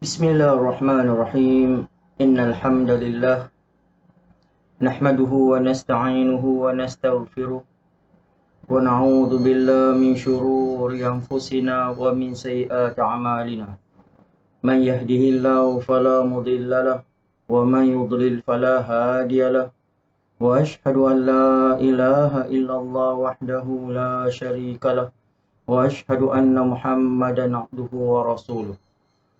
Bismillahirrahmanirrahim. Innal hamdalillah nahmaduhu wa nasta'inuhu wa nastaghfiruh wa na'udzu billahi min shururi anfusina wa min sayyiati a'malina. Man yahdihillahu fala mudilla lahu wa man yudlil fala hadiya lahu. Wa ashhadu an la ilaha illallah wahdahu la syarika lahu wa ashhadu anna Muhammadan abduhu wa rasuluh.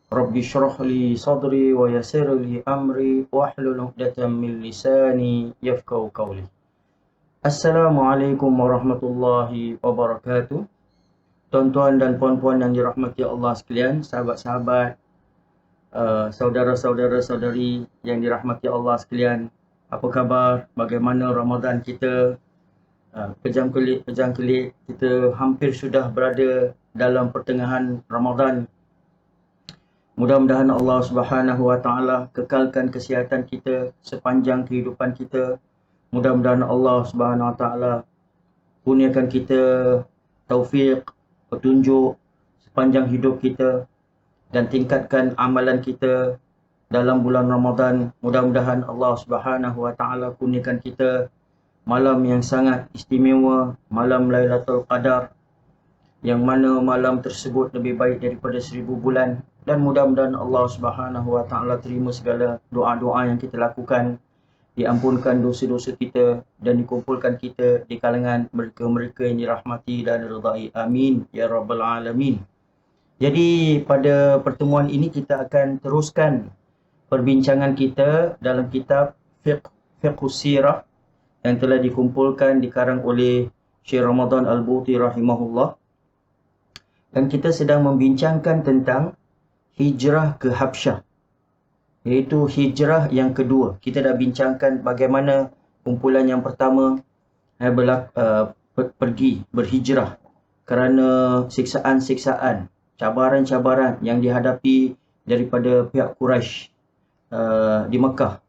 Rabbi syrah li sadri wa yassir li amri wahlul 'uqdatam min lisani yafqahu qawli. Assalamualaikum warahmatullahi wabarakatuh. Tuan-tuan dan puan-puan yang dirahmati Allah sekalian, sahabat-sahabat, saudara-saudara-saudari yang dirahmati Allah sekalian, apa khabar? Bagaimana Ramadan kita? Kejang-kelik kita hampir sudah berada dalam pertengahan Ramadan. Mudah-mudahan Allah Subhanahu Wa Taala kekalkan kesihatan kita sepanjang kehidupan kita. Mudah-mudahan Allah Subhanahu Wa Taala kurniakan kita taufik, petunjuk sepanjang hidup kita dan tingkatkan amalan kita dalam bulan Ramadan. Mudah-mudahan Allah Subhanahu Wa Taala kurniakan kita malam yang sangat istimewa, malam Lailatul Qadar, yang mana malam tersebut lebih baik daripada 1000 bulan. Dan mudah-mudahan Allah Subhanahu Wa Taala terima segala doa-doa yang kita lakukan, diampunkan dosa-dosa kita dan dikumpulkan kita di kalangan mereka-mereka yang dirahmati dan diridai. Amin ya rabbal alamin. Jadi pada pertemuan ini kita akan teruskan perbincangan kita dalam kitab Fiqhus Sirah yang telah dikumpulkan dikarang oleh Syekh Ramadan Al-Buti rahimahullah. Dan kita sedang membincangkan tentang hijrah ke Habsyah, iaitu hijrah yang kedua. Kita dah bincangkan bagaimana kumpulan yang pertama pergi berhijrah kerana siksaan-siksaan, cabaran-cabaran yang dihadapi daripada pihak Quraisy di Mekah.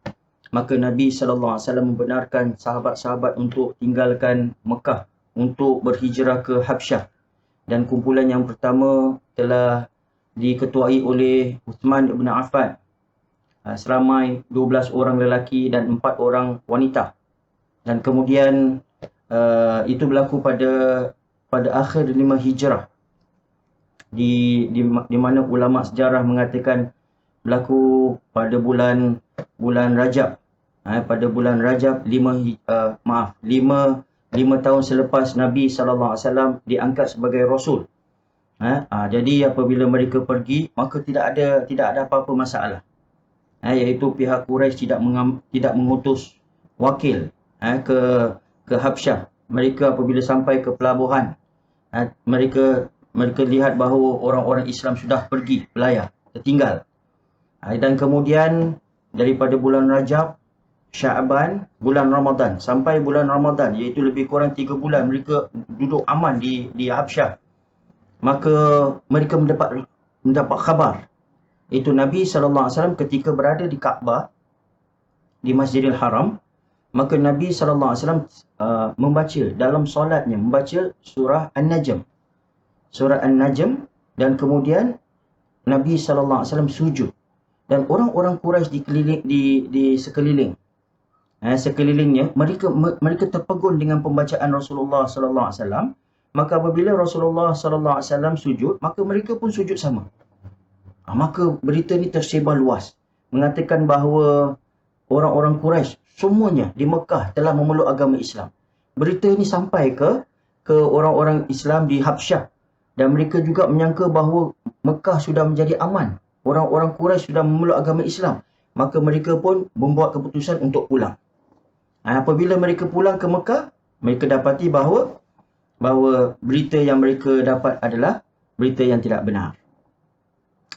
Maka Nabi SAW membenarkan sahabat-sahabat untuk tinggalkan Mekah untuk berhijrah ke Habsyah. Dan kumpulan yang pertama telah diketuai oleh Uthman ibn Affan, seramai 12 orang lelaki dan 4 orang wanita. Dan kemudian itu berlaku pada akhir 5 hijrah, di mana ulama sejarah mengatakan berlaku pada bulan Rajab. Pada bulan Rajab 5 tahun selepas Nabi SAW diangkat sebagai Rasul. Jadi apabila mereka pergi, maka tidak ada apa-apa masalah. Iaitu pihak Quraisy tidak mengutus wakil ke Habsyah. Mereka apabila sampai ke pelabuhan, mereka lihat bahawa orang-orang Islam sudah pergi belayar, tertinggal. Dan kemudian daripada bulan Rajab, Sya'ban, bulan Ramadan, sampai bulan Ramadan, iaitu lebih kurang 3 bulan mereka duduk aman di Habsyah. Maka mereka mendapat khabar, itu Nabi SAW ketika berada di Kaabah, di Masjidil Haram. Maka Nabi SAW membaca dalam solatnya, membaca surah An-Najm. Surah An-Najm, dan kemudian Nabi SAW sujud. Dan orang-orang Quraisy di sekelilingnya, mereka terpegun dengan pembacaan Rasulullah SAW. Maka apabila Rasulullah SAW sujud, maka mereka pun sujud sama. Maka berita ni tersebar luas, mengatakan bahawa orang-orang Quraisy semuanya di Mekah telah memeluk agama Islam. Berita ni sampai ke orang-orang Islam di Habsyah, dan mereka juga menyangka bahawa Mekah sudah menjadi aman, orang-orang Quraisy sudah memeluk agama Islam. Maka mereka pun membuat keputusan untuk pulang. Apabila mereka pulang ke Mekah, mereka dapati bahawa berita yang mereka dapat adalah berita yang tidak benar.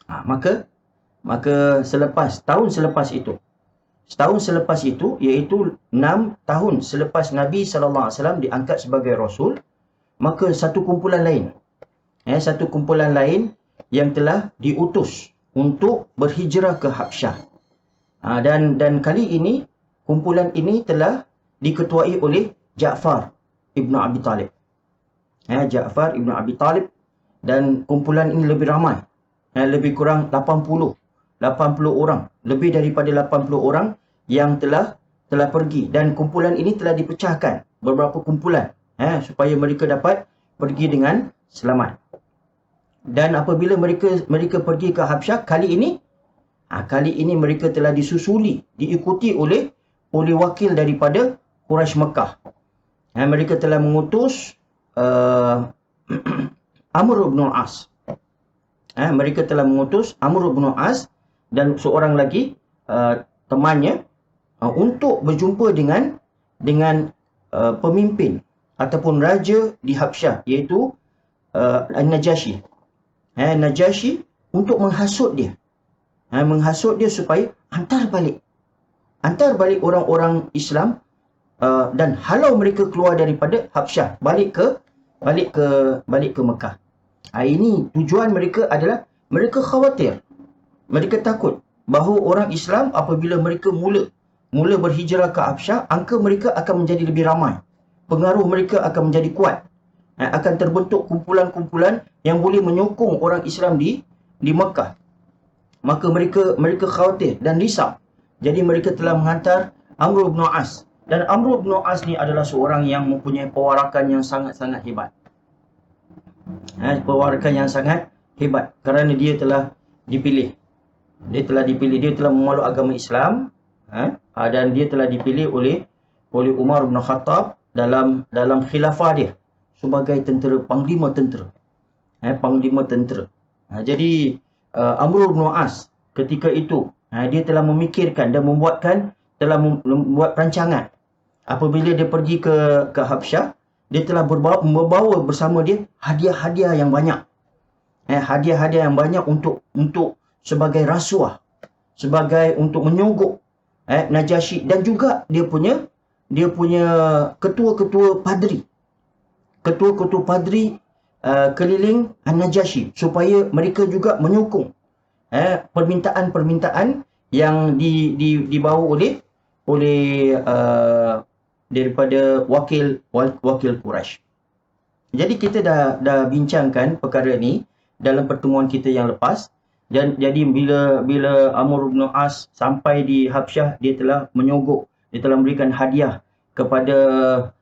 Maka setahun selepas itu, iaitu 6 tahun selepas Nabi SAW diangkat sebagai Rasul, maka satu kumpulan lain yang telah diutus untuk berhijrah ke Habsyah. Dan kali ini kumpulan ini telah diketuai oleh Ja'far ibn Abi Talib. Ja'far ibn Abi Talib, dan kumpulan ini lebih ramai, lebih kurang 80 80 orang. Lebih daripada 80 orang yang telah pergi. Dan kumpulan ini telah dipecahkan. Beberapa kumpulan. Supaya mereka dapat pergi dengan selamat. Dan apabila mereka pergi ke Habsyah, kali ini mereka telah disusuli, diikuti oleh wakil daripada Quraisy Mekah. Mereka telah mengutus Amr bin As. Mereka telah mengutus Amr bin As dan seorang lagi temannya untuk berjumpa dengan pemimpin ataupun raja di Habsyah, iaitu An-Najashi. Najashi untuk menghasut dia. Menghasut dia supaya hantar balik orang-orang Islam dan halau mereka keluar daripada Habsyah, balik ke Mekah. Ini tujuan mereka adalah mereka khawatir, mereka takut bahawa orang Islam apabila mereka mula berhijrah ke Habsyah, angka mereka akan menjadi lebih ramai, pengaruh mereka akan menjadi kuat, akan terbentuk kumpulan-kumpulan yang boleh menyokong orang Islam di Mekah. Maka mereka khawatir dan risau. Jadi mereka telah menghantar Amr bin As. Dan Amr bin As ni adalah seorang yang mempunyai pewarakan yang sangat-sangat hebat. Pewarakan yang sangat hebat kerana dia telah dipilih. Dia telah memeluk agama Islam, dan dia telah dipilih oleh Umar bin Khattab dalam khilafah dia sebagai panglima tentera. Jadi Amr bin As ketika itu dia telah memikirkan dan telah membuat perancangan. Apabila dia pergi ke Habsyah, dia telah membawa bersama dia hadiah-hadiah yang banyak. Hadiah-hadiah yang banyak untuk sebagai rasuah, sebagai untuk menyogok Najashi, dan juga dia punya ketua-ketua padri. Ketua-ketua padri keliling An-Najashi supaya mereka juga menyokong permintaan-permintaan yang dibawa oleh daripada wakil Quraisy. Jadi kita dah bincangkan perkara ni dalam pertemuan kita yang lepas. Dan jadi bila Amr bin As sampai di Habsyah, dia telah menyogok, dia telah memberikan hadiah kepada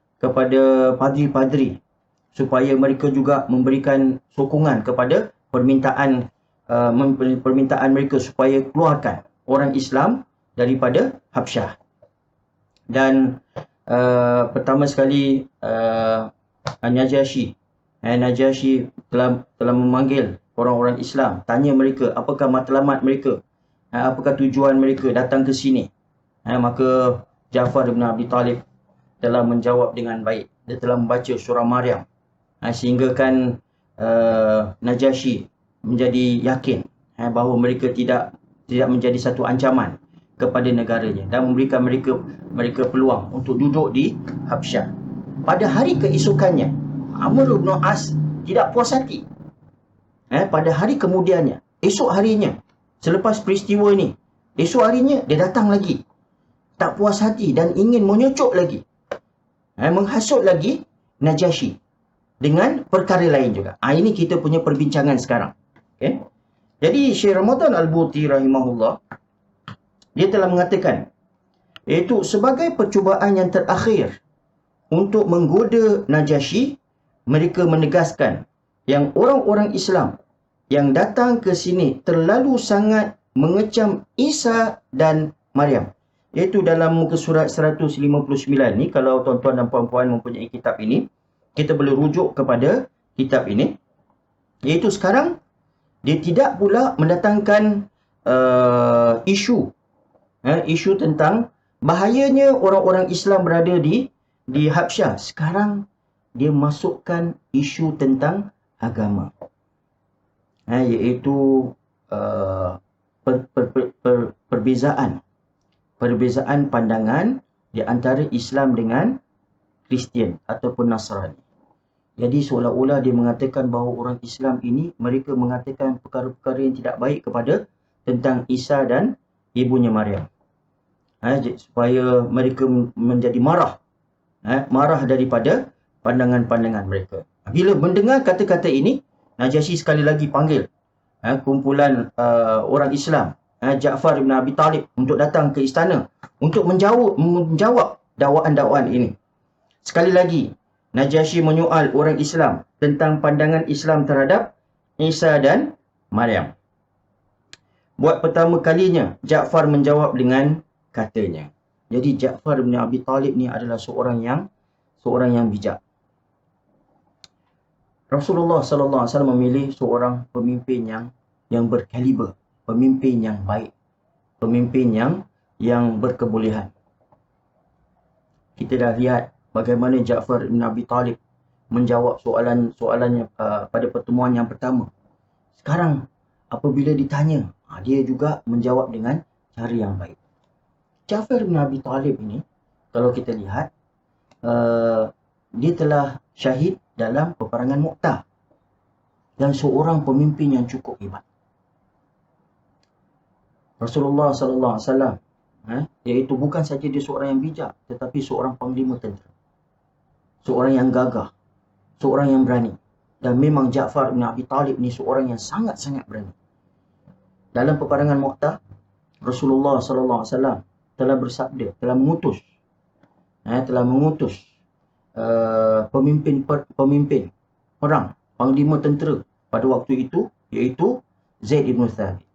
padri-padri supaya mereka juga memberikan sokongan kepada permintaan mereka supaya keluarkan orang Islam daripada Habsyah. Dan pertama sekali Najashi telah memanggil orang-orang Islam, tanya mereka apakah matlamat mereka, apakah tujuan mereka datang ke sini. Maka Ja'far bin Abi Talib telah menjawab dengan baik. Dia telah membaca surah Maryam, sehingga kan Najashi menjadi yakin bahawa mereka tidak menjadi satu ancaman kepada negaranya dan memberikan mereka peluang untuk duduk di Habsyah. Pada hari keesokannya, Amr bin As tidak puas hati. Pada hari kemudiannya, esok harinya, selepas peristiwa ni, esok harinya dia datang lagi. Tak puas hati dan ingin menyocok lagi, menghasut lagi Najashi dengan perkara lain juga. Ini kita punya perbincangan sekarang. Okay? Jadi Syekh Ramadan Al-Buti rahimahullah, dia telah mengatakan, iaitu sebagai percubaan yang terakhir untuk menggoda Najashi, mereka menegaskan yang orang-orang Islam yang datang ke sini terlalu sangat mengecam Isa dan Maryam. Iaitu dalam muka surat 159 ni, kalau tuan-tuan dan puan-puan mempunyai kitab ini, kita boleh rujuk kepada kitab ini. Iaitu sekarang dia tidak pula mendatangkan isu tentang bahayanya orang-orang Islam berada di Habsyah. Sekarang dia masukkan isu tentang agama, iaitu perbezaan pandangan di antara Islam dengan Kristian ataupun Nasrani. Jadi seolah-olah dia mengatakan bahawa orang Islam ini, mereka mengatakan perkara-perkara yang tidak baik tentang Isa dan ibunya Maryam, supaya mereka menjadi marah daripada pandangan-pandangan mereka. Bila mendengar kata-kata ini, Najashi sekali lagi panggil kumpulan orang Islam Ja'far ibn Abi Talib untuk datang ke istana untuk menjawab dakwaan-dakwaan ini. Sekali lagi, Najasyi menyoal orang Islam tentang pandangan Islam terhadap Isa dan Maryam. Buat pertama kalinya, Ja'far menjawab dengan katanya. Jadi Ja'far bin Abi Talib ni adalah seorang yang bijak. Rasulullah sallallahu alaihi wasallam memilih seorang pemimpin yang berkaliber, pemimpin yang baik, pemimpin yang berkebolehan. Kita dah lihat bagaimana Ja'far bin Abi Talib menjawab soalannya pada pertemuan yang pertama. Sekarang apabila ditanya, dia juga menjawab dengan cara yang baik. Ja'far bin Abi Talib ini, kalau kita lihat, dia telah syahid dalam peperangan Mu'tah dan seorang pemimpin yang cukup hebat. Rasulullah sallallahu alaihi wasallam, iaitu bukan saja dia seorang yang bijak, tetapi seorang panglima tentera, seorang yang gagah, seorang yang berani. Dan memang Ja'far bin Abi Talib ni seorang yang sangat-sangat berani. Dalam peperangan Mu'tah, Rasulullah sallallahu alaihi wasallam telah bersabda, telah mengutus pemimpin perang, panglima tentera pada waktu itu, iaitu Zaid ibn Thabit.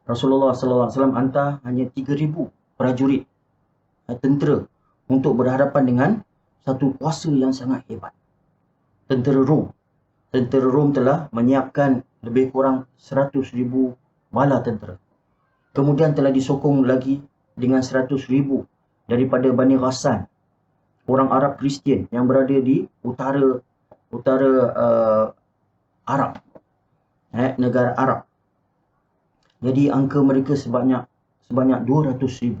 Rasulullah sallallahu alaihi wasallam hantar hanya 3,000 prajurit tentera untuk berhadapan dengan satu kuasa yang sangat hebat, tentera Rom. Tentera Rom telah menyiapkan lebih kurang 100,000 bala tentera. Kemudian telah disokong lagi dengan 100,000 daripada Bani Ghassan, orang Arab Kristian yang berada di utara Arab, negara Arab. Jadi angka mereka sebanyak 200,000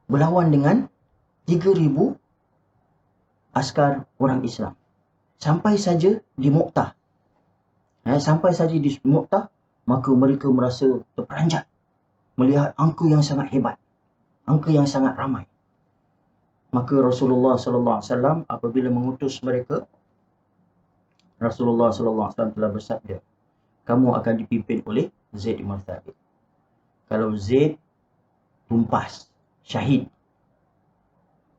berlawan dengan 3,000 askar orang Islam. Sampai saja di Mu'tah, maka mereka merasa terperanjat melihat angka yang sangat hebat, angka yang sangat ramai. Maka Rasulullah sallallahu alaihi wasallam apabila mengutus mereka, Rasulullah sallallahu alaihi wasallam telah bersabda, kamu akan dipimpin oleh Zaid bin Thabit. Kalau Zaid tumpas, syahid,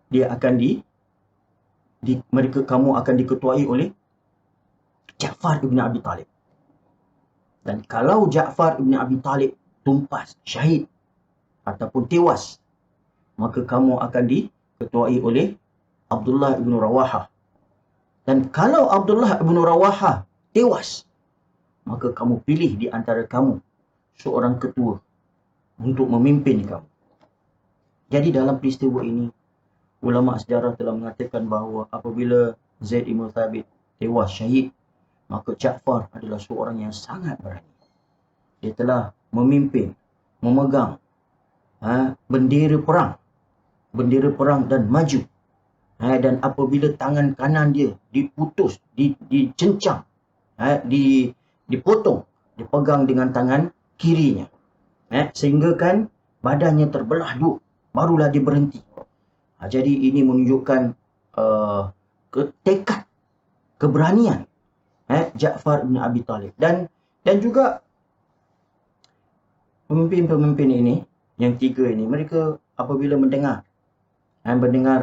dia akan kamu akan diketuai oleh Ja'far ibn Abi Talib. Dan kalau Ja'far ibn Abi Talib tumpas, syahid ataupun tewas, maka kamu akan diketuai oleh Abdullah ibn Rawahah. Dan kalau Abdullah ibn Rawahah tewas, maka kamu pilih di antara kamu seorang ketua untuk memimpin kamu. Jadi dalam peristiwa ini, ulama sejarah telah mengatakan bahawa apabila Zaid ibn Thabit tewas syahid, maka Ja'far adalah seorang yang sangat berani. Dia telah memimpin, memegang bendera perang dan maju. Dan apabila tangan kanan dia diputus, dicincang, dipotong, dipegang dengan tangan kirinya, sehingga kan badannya terbelah dua, barulah dia berhenti. Jadi ini menunjukkan tekad, keberanian Ja'far bin Abi Talib. Dan juga pemimpin-pemimpin ini, yang tiga ini, mereka apabila mendengar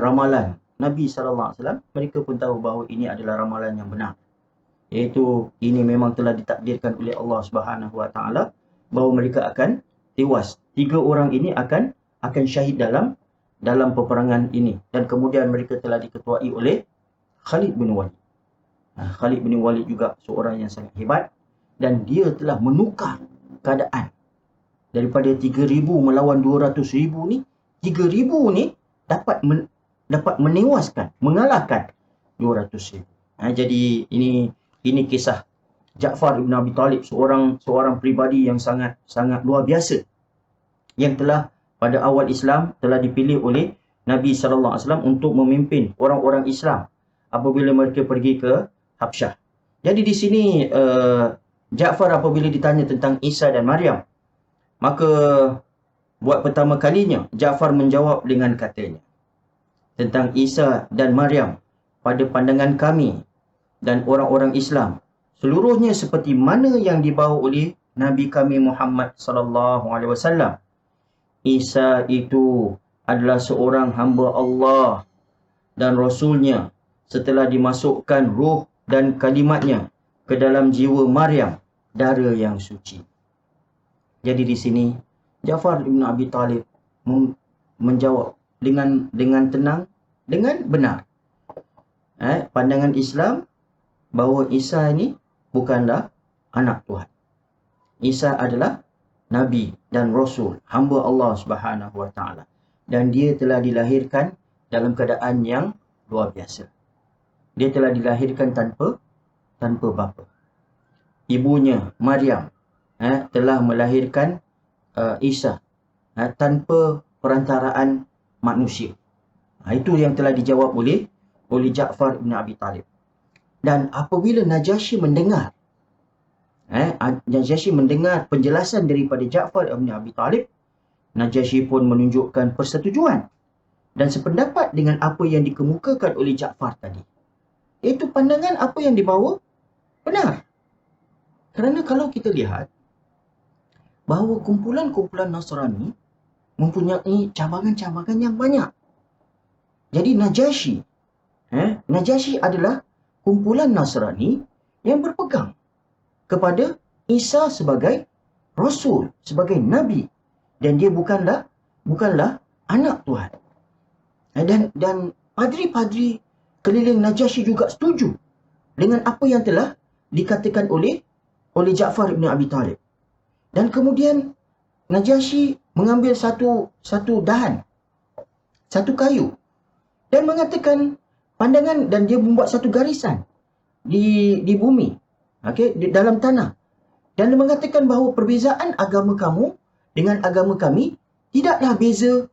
ramalan Nabi SAW, mereka pun tahu bahawa ini adalah ramalan yang benar. Iaitu ini memang telah ditakdirkan oleh Allah Subhanahu Wa Taala bahawa mereka akan tewas. 3 orang ini akan syahid dalam peperangan ini. Dan kemudian mereka telah diketuai oleh Khalid bin Walid. Khalid bin Walid juga seorang yang sangat hebat, dan dia telah menukar keadaan. Daripada 3,000 melawan 200,000 ni, 3,000 ni dapat menewaskan, mengalahkan 200,000. Jadi ini kisah Ja'far ibn Abi Talib, seorang pribadi yang sangat luar biasa, yang telah pada awal Islam telah dipilih oleh Nabi sallallahu alaihi wasallam untuk memimpin orang-orang Islam apabila mereka pergi ke Habsyah. Jadi di sini Ja'far apabila ditanya tentang Isa dan Maryam, maka buat pertama kalinya Ja'far menjawab dengan katanya, tentang Isa dan Maryam, pada pandangan kami dan orang-orang Islam, seluruhnya seperti mana yang dibawa oleh Nabi kami Muhammad sallallahu alaihi wasallam. Isa itu adalah seorang hamba Allah dan Rasulnya setelah dimasukkan ruh dan kalimatnya ke dalam jiwa Maryam, dara yang suci. Jadi di sini Ja'far ibn Abi Talib menjawab dengan tenang, dengan benar. Pandangan Islam bahawa Isa ini bukanlah anak Tuhan. Isa adalah Nabi dan Rasul, hamba Allah Subhanahu Wa Taala, dan dia telah dilahirkan dalam keadaan yang luar biasa. Dia telah dilahirkan tanpa bapa. Ibunya Maryam telah melahirkan Isa tanpa perantaraan manusia. Itu yang telah dijawab oleh Ja'far bin Abi Talib. Dan apabila Najasyi mendengar penjelasan daripada Ja'far bin Abi Talib, Najasyi pun menunjukkan persetujuan dan sependapat dengan apa yang dikemukakan oleh Ja'far tadi. Itu pandangan apa yang dibawa benar. Kerana kalau kita lihat bahawa kumpulan-kumpulan Nasrani mempunyai cabangan-cabangan yang banyak. Jadi Najasyi adalah kumpulan Nasrani yang berpegang kepada Isa sebagai Rasul, sebagai Nabi. Dan dia bukanlah anak Tuhan. Dan padri-padri keliling Najasyi juga setuju dengan apa yang telah dikatakan oleh Ja'far bin Abi Talib. Dan kemudian Najasyi mengambil satu dahan, satu kayu, dan mengatakan pandangan, dan dia membuat satu garisan di bumi, di dalam tanah, dan dia mengatakan bahawa perbezaan agama kamu dengan agama kami tidaklah beza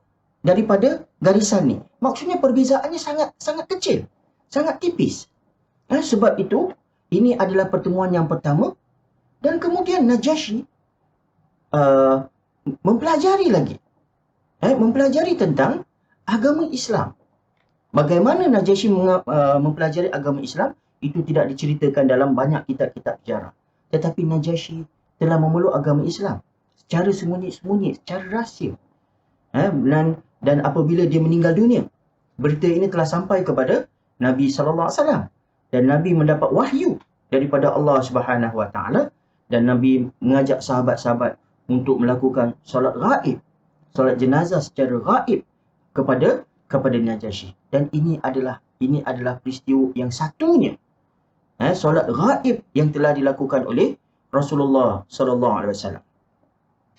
daripada garisan ni. Maksudnya perbezaannya sangat kecil, sangat tipis. Sebab itu ini adalah pertemuan yang pertama. Dan kemudian Najasyi mempelajari lagi, mempelajari tentang agama Islam. Bagaimana Najasyi mempelajari agama Islam itu tidak diceritakan dalam banyak kitab-kitab sejarah. Tetapi Najasyi telah memeluk agama Islam secara sembunyi-sembunyi, secara rahsia. Dan apabila dia meninggal dunia, berita ini telah sampai kepada Nabi sallallahu alaihi wasallam, dan Nabi mendapat wahyu daripada Allah Subhanahu Wa Taala, dan Nabi mengajak sahabat-sahabat untuk melakukan solat ghaib, solat jenazah secara ghaib kepada Najasyi. Dan ini adalah peristiwa yang satunya, solat ghaib yang telah dilakukan oleh Rasulullah sallallahu alaihi wasallam.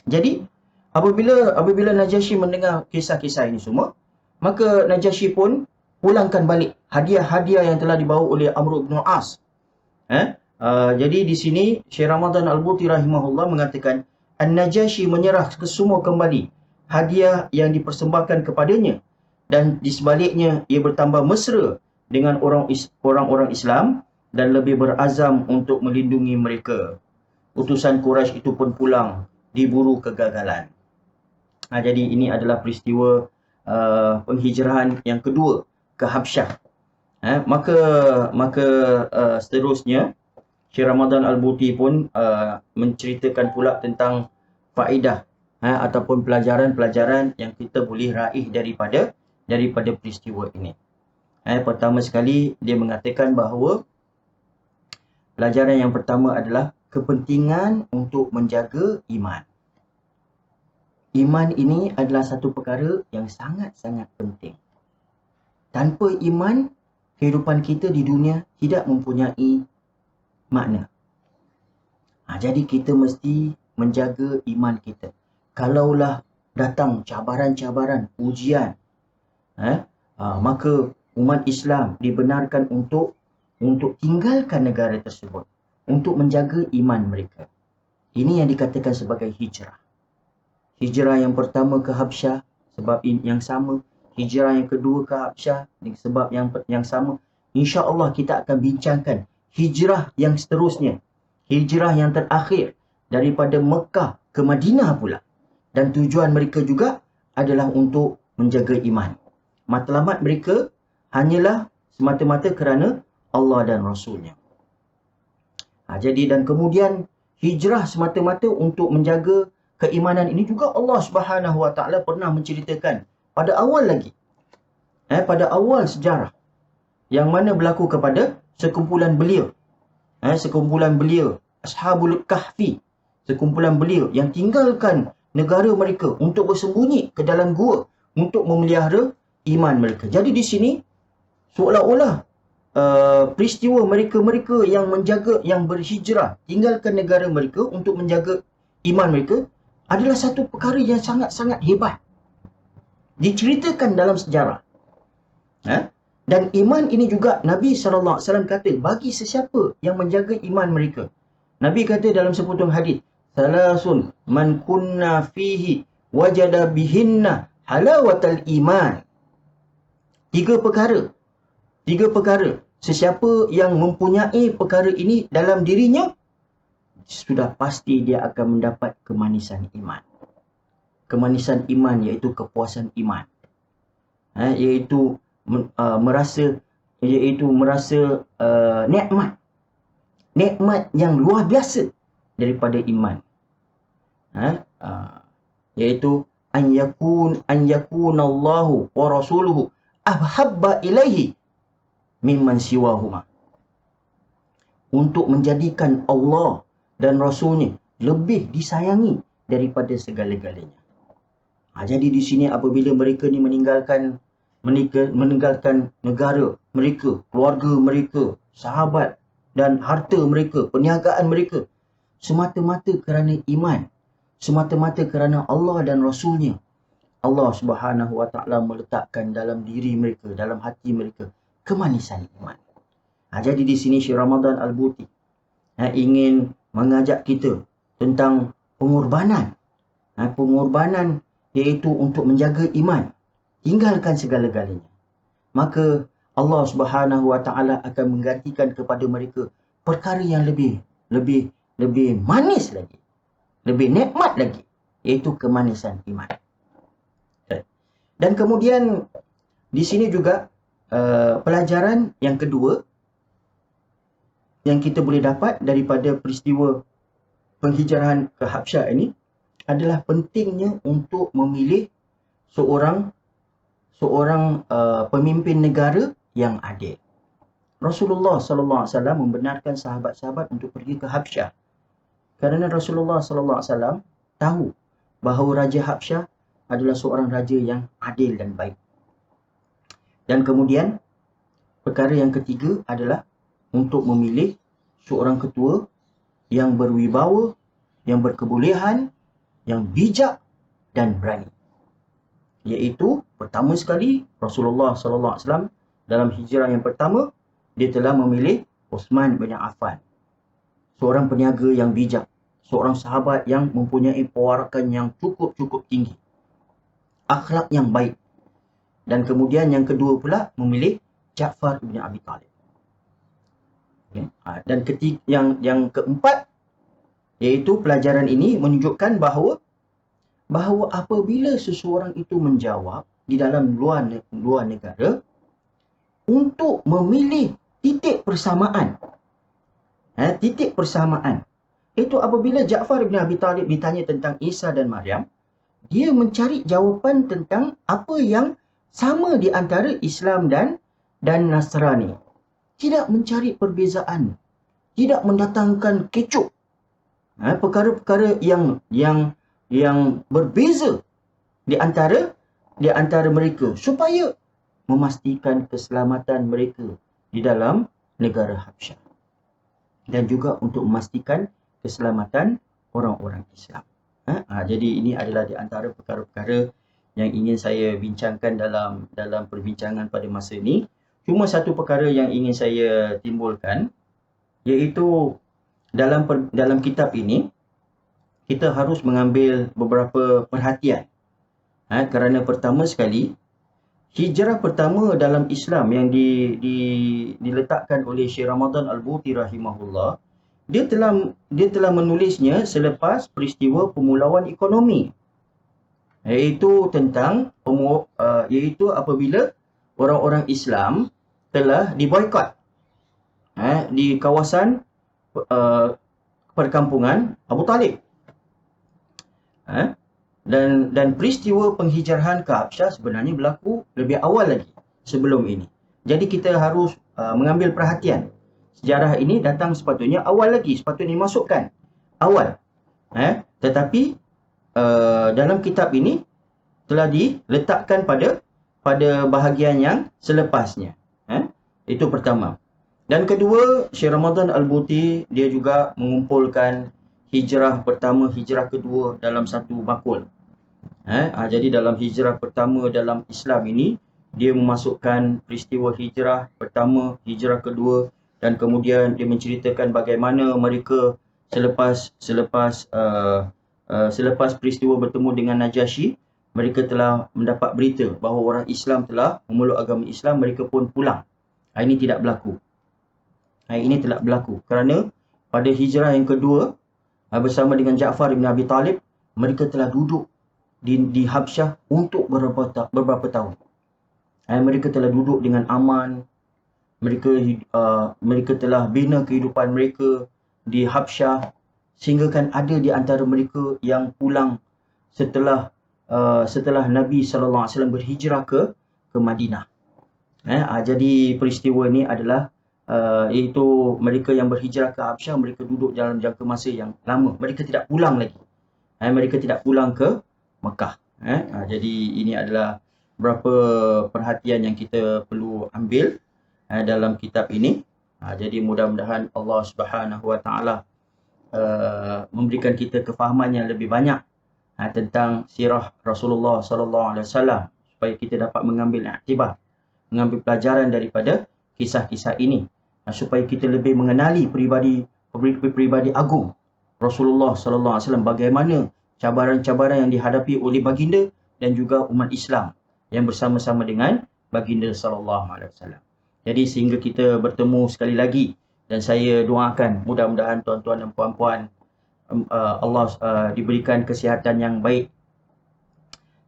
Jadi apabila Najasyi mendengar kisah-kisah ini semua, maka Najasyi pun pulangkan balik hadiah-hadiah yang telah dibawa oleh Amr bin As. Jadi di sini Syekh Ramadan Al-Buti rahimahullah mengatakan An-Najasyi menyerah kesemua kembali hadiah yang dipersembahkan kepadanya, dan di sebaliknya ia bertambah mesra dengan orang-orang Islam dan lebih berazam untuk melindungi mereka. Utusan Quraisy itu pun pulang diburu kegagalan. Jadi ini adalah peristiwa penghijrahan yang kedua ke Habsyah. Maka seterusnya Syekh Ramadan Al-Buti pun menceritakan pula tentang faedah ataupun pelajaran-pelajaran yang kita boleh raih daripada peristiwa ini. Pertama sekali dia mengatakan bahawa pelajaran yang pertama adalah kepentingan untuk menjaga iman. Iman ini adalah satu perkara yang sangat-sangat penting. Tanpa iman, kehidupan kita di dunia tidak mempunyai makna. Jadi kita mesti menjaga iman kita. Kalaulah datang cabaran-cabaran, ujian, maka umat Islam dibenarkan untuk tinggalkan negara tersebut, untuk menjaga iman mereka. Ini yang dikatakan sebagai hijrah. Hijrah yang pertama ke Habsyah sebab yang sama. Hijrah yang kedua ke Habsyah sebab yang sama. InsyaAllah kita akan bincangkan hijrah yang seterusnya. Hijrah yang terakhir daripada Mekah ke Madinah pula. Dan tujuan mereka juga adalah untuk menjaga iman. Matlamat mereka hanyalah semata-mata kerana Allah dan Rasulnya. Jadi dan kemudian hijrah semata-mata untuk menjaga keimanan ini juga Allah Subhanahu Wa Taala pernah menceritakan pada awal lagi. Pada awal sejarah yang mana berlaku kepada sekumpulan beliau. Sekumpulan beliau, Ashabul Kahfi, sekumpulan beliau yang tinggalkan negara mereka untuk bersembunyi ke dalam gua untuk memelihara iman mereka. Jadi di sini seolah-olah peristiwa mereka-mereka yang menjaga, yang berhijrah, tinggalkan negara mereka untuk menjaga iman mereka adalah satu perkara yang sangat-sangat hebat. Diceritakan dalam sejarah. Dan iman ini juga Nabi SAW kata bagi sesiapa yang menjaga iman mereka. Nabi kata dalam sepotong hadis, "Salasun man kunna fihi wajada bihinna halawatal iman." Tiga perkara. Sesiapa yang mempunyai perkara ini dalam dirinya, sudah pasti dia akan mendapat kemanisan iman. Kemanisan iman iaitu kepuasan iman. Iaitu merasa nikmat yang luar biasa daripada iman. Iaitu an yakunallahu wa rasuluhu ahabba ilaihi mimman siwahuma. Untuk menjadikan Allah dan Rasulnya lebih disayangi daripada segala-galanya. Jadi di sini apabila mereka ni meninggalkan negara mereka, keluarga mereka, sahabat dan harta mereka, perniagaan mereka, semata-mata kerana iman, semata-mata kerana Allah dan Rasulnya, Allah Subhanahu Wa Taala meletakkan dalam diri mereka, dalam hati mereka kemanisan iman. Jadi di sini Syekh Ramadan Al-Buti ingin mengajak kita tentang pengorbanan. Pengorbanan iaitu untuk menjaga iman, tinggalkan segala-galanya. Maka Allah Subhanahu Wa Taala akan menggantikan kepada mereka perkara yang lebih manis lagi, lebih nikmat lagi, iaitu kemanisan iman. Dan kemudian di sini juga pelajaran yang kedua yang kita boleh dapat daripada peristiwa penghijrahan ke Habsyah ini adalah pentingnya untuk memilih seorang pemimpin negara yang adil. Rasulullah sallallahu alaihi wasallam membenarkan sahabat-sahabat untuk pergi ke Habsyah kerana Rasulullah sallallahu alaihi wasallam tahu bahawa Raja Habsyah adalah seorang raja yang adil dan baik. Dan kemudian perkara yang ketiga adalah untuk memilih seorang ketua yang berwibawa, yang berkebolehan, yang bijak dan berani. Iaitu pertama sekali Rasulullah sallallahu alaihi wasallam dalam hijrah yang pertama dia telah memilih Uthman bin Affan, seorang peniaga yang bijak, seorang sahabat yang mempunyai pewarakan yang cukup tinggi, akhlak yang baik. Dan kemudian yang kedua pula memilih Ja'far bin Abi Talib. Dan yang keempat iaitu pelajaran ini menunjukkan bahawa apabila seseorang itu menjawab di dalam luar negara untuk memilih titik persamaan. Titik persamaan. Itu apabila Ja'far bin Abi Talib ditanya tentang Isa dan Maryam, dia mencari jawapan tentang apa yang sama di antara Islam dan Nasrani. Tidak mencari perbezaan. Tidak mendatangkan kecoh. Perkara-perkara yang berbeza di antara mereka supaya memastikan keselamatan mereka di dalam negara Habsyah dan juga untuk memastikan keselamatan orang-orang Islam. Jadi ini adalah di antara perkara-perkara yang ingin saya bincangkan dalam perbincangan pada masa ini. Cuma satu perkara yang ingin saya timbulkan iaitu dalam kitab ini kita harus mengambil beberapa perhatian. Kerana pertama sekali, hijrah pertama dalam Islam yang diletakkan oleh Syekh Ramadan Al-Buti rahimahullah, dia telah menulisnya selepas peristiwa pemulauan ekonomi. Iaitu apabila orang-orang Islam telah diboikot di kawasan perkampungan Abu Talib. Dan peristiwa penghijrahan ke Habsyah sebenarnya berlaku lebih awal lagi sebelum ini. Jadi kita harus mengambil perhatian. Sejarah ini datang sepatutnya awal lagi, sepatutnya dimasukkan awal. Tetapi dalam kitab ini telah diletakkan pada bahagian yang selepasnya. Itu pertama. Dan kedua, Syekh Ramadan Al-Buti dia juga mengumpulkan hijrah pertama, hijrah kedua dalam satu bakul. Jadi dalam hijrah pertama dalam Islam ini, dia memasukkan peristiwa hijrah pertama, hijrah kedua, dan kemudian dia menceritakan bagaimana mereka selepas peristiwa bertemu dengan Najasyi, mereka telah mendapat berita bahawa orang Islam telah memeluk agama Islam, mereka pun pulang. Ini tidak berlaku. Ini tidak berlaku kerana pada hijrah yang kedua bersama dengan Ja'far bin Abi Talib, mereka telah duduk di Habsyah untuk beberapa tahun. Mereka telah duduk dengan aman. Mereka telah bina kehidupan mereka di Habsyah, sehingga kan ada di antara mereka yang pulang setelah Nabi SAW berhijrah ke Madinah. Jadi peristiwa ini adalah iaitu mereka yang berhijrah ke Habsyah, mereka duduk dalam jangka masa yang lama. Mereka tidak pulang lagi. Mereka tidak pulang ke Mekah. Jadi ini adalah beberapa perhatian yang kita perlu ambil dalam kitab ini. Jadi mudah-mudahan Allah Subhanahu Wa Taala memberikan kita kefahaman yang lebih banyak tentang sirah Rasulullah Sallallahu Alaihi Wasallam, supaya kita dapat mengambil iktibar, mengambil pelajaran daripada kisah-kisah ini, supaya kita lebih mengenali pribadi agung Rasulullah Sallallahu Alaihi Wasallam, bagaimana cabaran-cabaran yang dihadapi oleh baginda dan juga umat Islam yang bersama-sama dengan baginda Sallallahu Alaihi Wasallam. Jadi sehingga kita bertemu sekali lagi, dan saya doakan mudah-mudahan tuan-tuan dan puan-puan Allah diberikan kesihatan yang baik,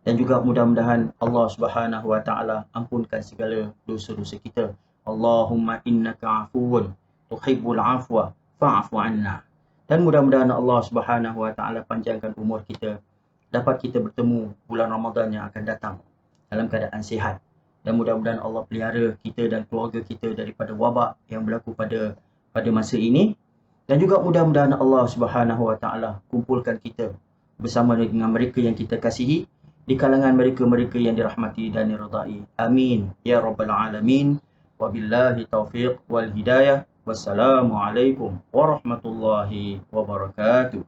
dan juga mudah-mudahan Allah Subhanahu Wa Taala ampunkan segala dosa-dosa kita. Allahumma innaka afuwun tuhibbul afwa fa'fu anna. Dan mudah-mudahan Allah Subhanahu Wa Taala panjangkan umur kita, dapat kita bertemu bulan Ramadan yang akan datang dalam keadaan sihat. Dan mudah-mudahan Allah pelihara kita dan keluarga kita daripada wabak yang berlaku pada masa ini. Dan juga mudah-mudahan Allah Subhanahu Wa Taala kumpulkan kita bersama dengan mereka yang kita kasihi di kalangan mereka-mereka yang dirahmati dan diridai. Amin ya rabbal alamin. Wabillahi taufiq wal hidayah. Wassalamualaikum warahmatullahi wabarakatuh.